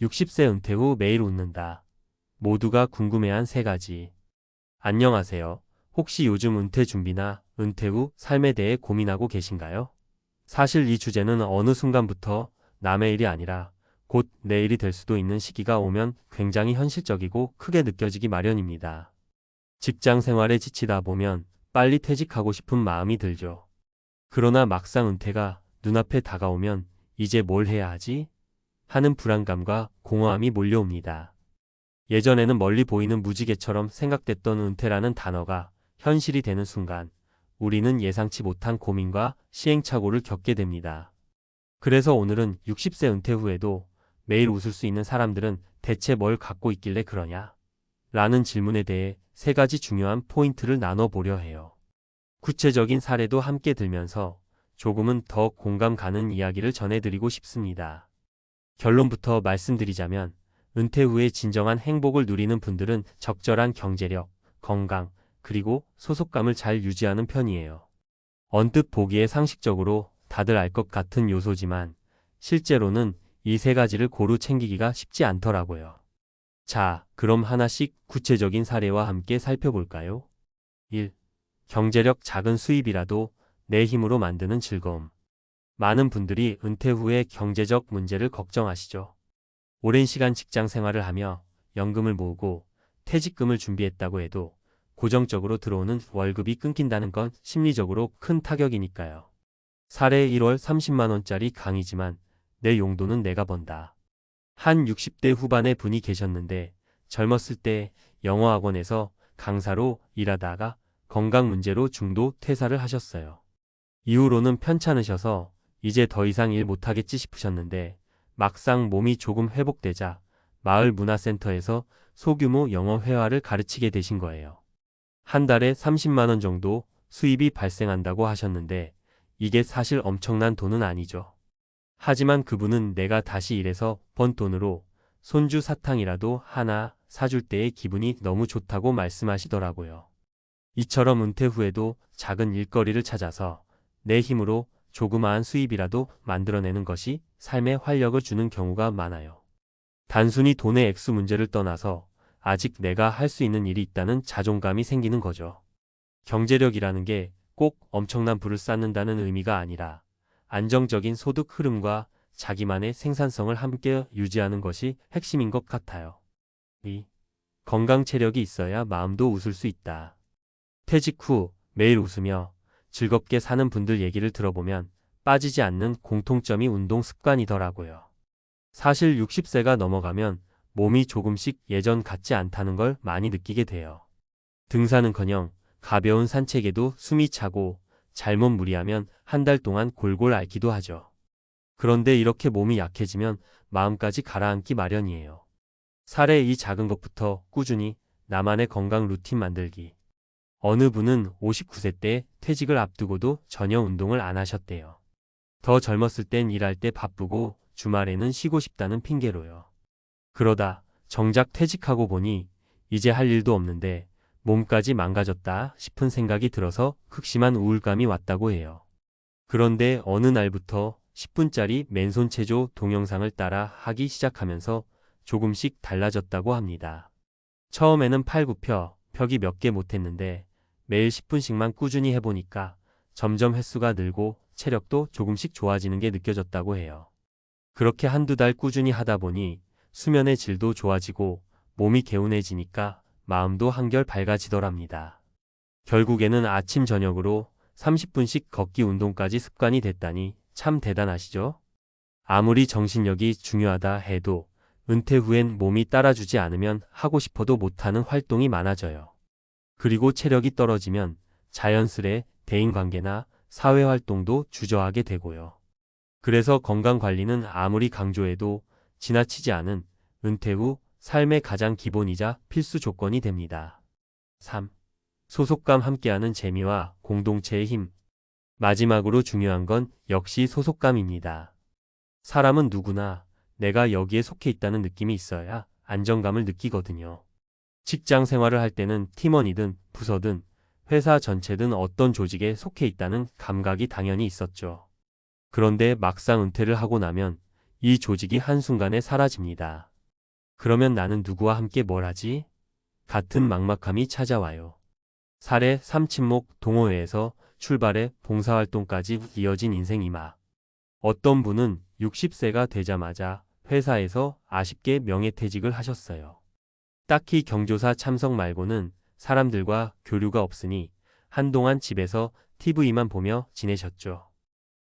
60세 은퇴 후 매일 웃는다. 모두가 궁금해한 세 가지. 안녕하세요. 혹시 요즘 은퇴 준비나 은퇴 후 삶에 대해 고민하고 계신가요? 사실 이 주제는 어느 순간부터 남의 일이 아니라 곧 내 일이 될 수도 있는 시기가 오면 굉장히 현실적이고 크게 느껴지기 마련입니다. 직장 생활에 지치다 보면 빨리 퇴직하고 싶은 마음이 들죠. 그러나 막상 은퇴가 눈앞에 다가오면 이제 뭘 해야 하지? 하는 불안감과 공허함이 몰려옵니다. 예전에는 멀리 보이는 무지개처럼 생각됐던 은퇴라는 단어가 현실이 되는 순간 우리는 예상치 못한 고민과 시행착오를 겪게 됩니다. 그래서 오늘은 60세 은퇴 후에도 매일 웃을 수 있는 사람들은 대체 뭘 갖고 있길래 그러냐? 라는 질문에 대해 세 가지 중요한 포인트를 나눠보려 해요. 구체적인 사례도 함께 들면서 조금은 더 공감 가는 이야기를 전해드리고 싶습니다. 결론부터 말씀드리자면 은퇴 후에 진정한 행복을 누리는 분들은 적절한 경제력, 건강, 그리고 소속감을 잘 유지하는 편이에요. 언뜻 보기에 상식적으로 다들 알 것 같은 요소지만 실제로는 이 세 가지를 고루 챙기기가 쉽지 않더라고요. 자, 그럼 하나씩 구체적인 사례와 함께 살펴볼까요? 1. 경제력 작은 수입이라도 내 힘으로 만드는 즐거움. 많은 분들이 은퇴 후에 경제적 문제를 걱정하시죠. 오랜 시간 직장 생활을 하며 연금을 모으고 퇴직금을 준비했다고 해도 고정적으로 들어오는 월급이 끊긴다는 건 심리적으로 큰 타격이니까요. 사례 1월 30만 원짜리 강의지만 내 용돈은 내가 번다. 한 60대 후반의 분이 계셨는데 젊었을 때 영어학원에서 강사로 일하다가 건강 문제로 중도 퇴사를 하셨어요. 이후로는 편찮으셔서 이제 더 이상 일 못하겠지 싶으셨는데 막상 몸이 조금 회복되자 마을 문화센터에서 소규모 영어 회화를 가르치게 되신 거예요. 한 달에 30만 원 정도 수입이 발생한다고 하셨는데 이게 사실 엄청난 돈은 아니죠. 하지만 그분은 내가 다시 일해서 번 돈으로 손주 사탕이라도 하나 사줄 때의 기분이 너무 좋다고 말씀하시더라고요. 이처럼 은퇴 후에도 작은 일거리를 찾아서 내 힘으로 조그마한 수입이라도 만들어내는 것이 삶에 활력을 주는 경우가 많아요. 단순히 돈의 액수 문제를 떠나서 아직 내가 할 수 있는 일이 있다는 자존감이 생기는 거죠. 경제력이라는 게 꼭 엄청난 부를 쌓는다는 의미가 아니라 안정적인 소득 흐름과 자기만의 생산성을 함께 유지하는 것이 핵심인 것 같아요. 2. 건강 체력이 있어야 마음도 웃을 수 있다. 퇴직 후 매일 웃으며 즐겁게 사는 분들 얘기를 들어보면 빠지지 않는 공통점이 운동 습관이더라고요. 사실 60세가 넘어가면 몸이 조금씩 예전 같지 않다는 걸 많이 느끼게 돼요. 등산은커녕 가벼운 산책에도 숨이 차고 잘못 무리하면 한 달 동안 골골 앓기도 하죠. 그런데 이렇게 몸이 약해지면 마음까지 가라앉기 마련이에요. 사례 이 작은 것부터 꾸준히 나만의 건강 루틴 만들기. 어느 분은 59세 때 퇴직을 앞두고도 전혀 운동을 안 하셨대요. 더 젊었을 땐 일할 때 바쁘고 주말에는 쉬고 싶다는 핑계로요. 그러다 정작 퇴직하고 보니 이제 할 일도 없는데 몸까지 망가졌다 싶은 생각이 들어서 극심한 우울감이 왔다고 해요. 그런데 어느 날부터 10분짜리 맨손 체조 동영상을 따라 하기 시작하면서 조금씩 달라졌다고 합니다. 처음에는 팔 굽혀 벽이 몇 개 못했는데 매일 10분씩만 꾸준히 해보니까 점점 횟수가 늘고 체력도 조금씩 좋아지는 게 느껴졌다고 해요. 그렇게 한두 달 꾸준히 하다 보니 수면의 질도 좋아지고 몸이 개운해지니까 마음도 한결 밝아지더랍니다. 결국에는 아침 저녁으로 30분씩 걷기 운동까지 습관이 됐다니 참 대단하시죠? 아무리 정신력이 중요하다 해도 은퇴 후엔 몸이 따라주지 않으면 하고 싶어도 못하는 활동이 많아져요. 그리고 체력이 떨어지면 자연스레 대인관계나 사회활동도 주저하게 되고요. 그래서 건강관리는 아무리 강조해도 지나치지 않은 은퇴 후 삶의 가장 기본이자 필수 조건이 됩니다. 3. 소속감 함께하는 재미와 공동체의 힘. 마지막으로 중요한 건 역시 소속감입니다. 사람은 누구나 내가 여기에 속해 있다는 느낌이 있어야 안정감을 느끼거든요. 직장 생활을 할 때는 팀원이든 부서든 회사 전체든 어떤 조직에 속해 있다는 감각이 당연히 있었죠. 그런데 막상 은퇴를 하고 나면 이 조직이 한순간에 사라집니다. 그러면 나는 누구와 함께 뭘 하지? 같은 막막함이 찾아와요. 사례 3 친목 동호회에서 출발해 봉사활동까지 이어진 인생 이막. 어떤 분은 60세가 되자마자 회사에서 아쉽게 명예퇴직을 하셨어요. 딱히 경조사 참석 말고는 사람들과 교류가 없으니 한동안 집에서 TV만 보며 지내셨죠.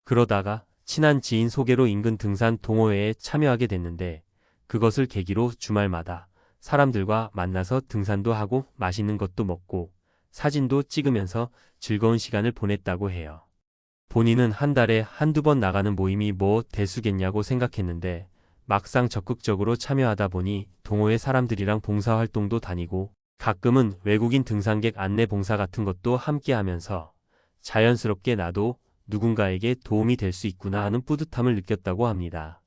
그러다가 친한 지인 소개로 인근 등산 동호회에 참여하게 됐는데 그것을 계기로 주말마다 사람들과 만나서 등산도 하고 맛있는 것도 먹고 사진도 찍으면서 즐거운 시간을 보냈다고 해요. 본인은 한 달에 한두 번 나가는 모임이 뭐 대수겠냐고 생각했는데 막상 적극적으로 참여하다 보니 동호회 사람들이랑 봉사활동도 다니고 가끔은 외국인 등산객 안내 봉사 같은 것도 함께 하면서 자연스럽게 나도 누군가에게 도움이 될 수 있구나 하는 뿌듯함을 느꼈다고 합니다.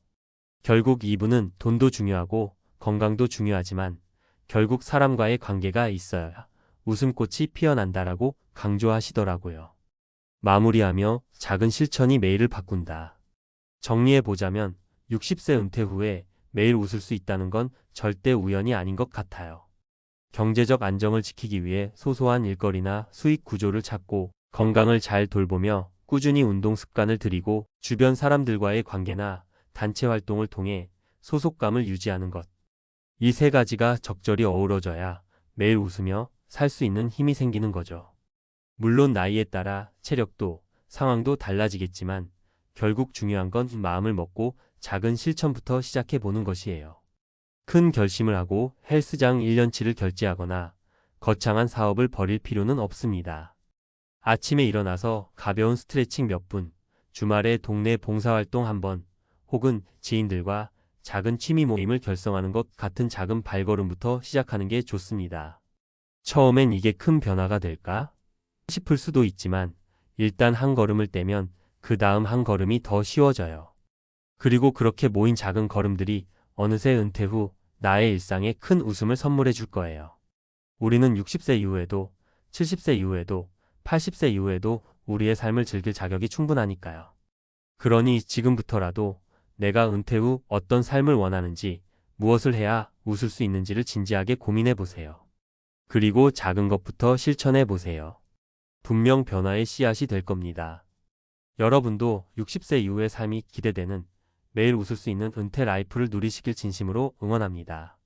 결국 이분은 돈도 중요하고 건강도 중요하지만 결국 사람과의 관계가 있어야 웃음꽃이 피어난다라고 강조하시더라고요. 마무리하며 작은 실천이 매일을 바꾼다. 정리해보자면 60세 은퇴 후에 매일 웃을 수 있다는 건 절대 우연이 아닌 것 같아요. 경제적 안정을 지키기 위해 소소한 일거리나 수익 구조를 찾고 건강을 잘 돌보며 꾸준히 운동 습관을 들이고 주변 사람들과의 관계나 단체 활동을 통해 소속감을 유지하는 것. 이 세 가지가 적절히 어우러져야 매일 웃으며 살 수 있는 힘이 생기는 거죠. 물론 나이에 따라 체력도 상황도 달라지겠지만 결국 중요한 건 마음을 먹고 작은 실천부터 시작해 보는 것이에요. 큰 결심을 하고 헬스장 1년치를 결제하거나 거창한 사업을 벌일 필요는 없습니다. 아침에 일어나서 가벼운 스트레칭 몇 분, 주말에 동네 봉사활동 한번, 혹은 지인들과 작은 취미 모임을 결성하는 것 같은 작은 발걸음부터 시작하는 게 좋습니다. 처음엔 이게 큰 변화가 될까 싶을 수도 있지만 일단 한 걸음을 떼면 그 다음 한 걸음이 더 쉬워져요. 그리고 그렇게 모인 작은 걸음들이 어느새 은퇴 후 나의 일상에 큰 웃음을 선물해 줄 거예요. 우리는 60세 이후에도 70세 이후에도 80세 이후에도 우리의 삶을 즐길 자격이 충분하니까요. 그러니 지금부터라도 내가 은퇴 후 어떤 삶을 원하는지, 무엇을 해야 웃을 수 있는지를 진지하게 고민해 보세요. 그리고 작은 것부터 실천해 보세요. 분명 변화의 씨앗이 될 겁니다. 여러분도 60세 이후의 삶이 기대되는 매일 웃을 수 있는 은퇴 라이프를 누리시길 진심으로 응원합니다.